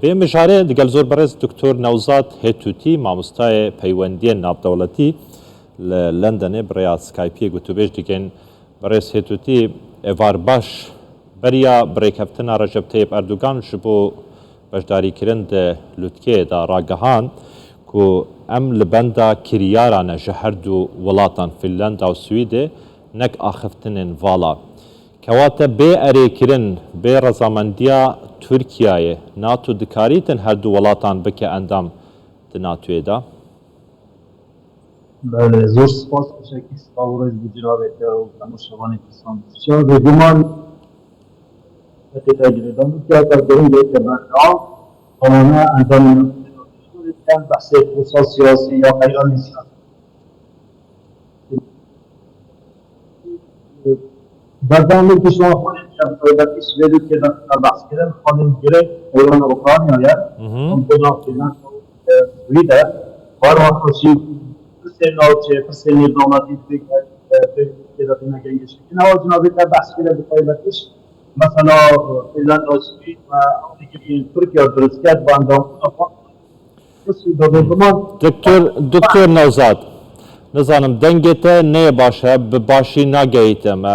پێم بژارێ دەگەل زۆر بەڕێز دکتۆر نەوزاد هێتوتی مامۆستایە پەیوەندیە ناودەوڵەتی لە لەندەنێ بڕیا سکایپیە گوتوبێژ دیکەن بەڕێز هێتوتی ئێوار باش بەریا بڕێکەفتنا ڕەجەب تەیب ئەردوگان ji بۆ بەشداریکردن دە لوتکەیەدا ڕاگەهاند ku em li benda kiryaran e ji her du welatan Finlanda û Swîdê nek axiftinên vala. Kewate bê erêkirin bê rezamendiya Tirkiyeyê NATO dikarîtin her du welatan bike endam di NATOyê da? بله زور سپاس تشکر سپاس به جناب تماشاگران کیسان و گمان تجربه دارم که اگر بریم یک برنامه قانون انجام میدن بحث خصوص سیاسی یا غیر سیاسی برنامه که شما خودت شخصیتی سویدی که در بحث کردن خانم گره ایران اوکراینیا یا اون دو فینلند سوئد بار وقتی قصه نظاماتی که در نگهش کنه و جنابی در بحث کرده بطایبتش مثلا فنلند و سوئد و امریکا ترکیه درست کرد با اندام دکتۆر نەوزاد نەزانم دەنگێتە نەیە باشە بە باشی ناگەیتەمە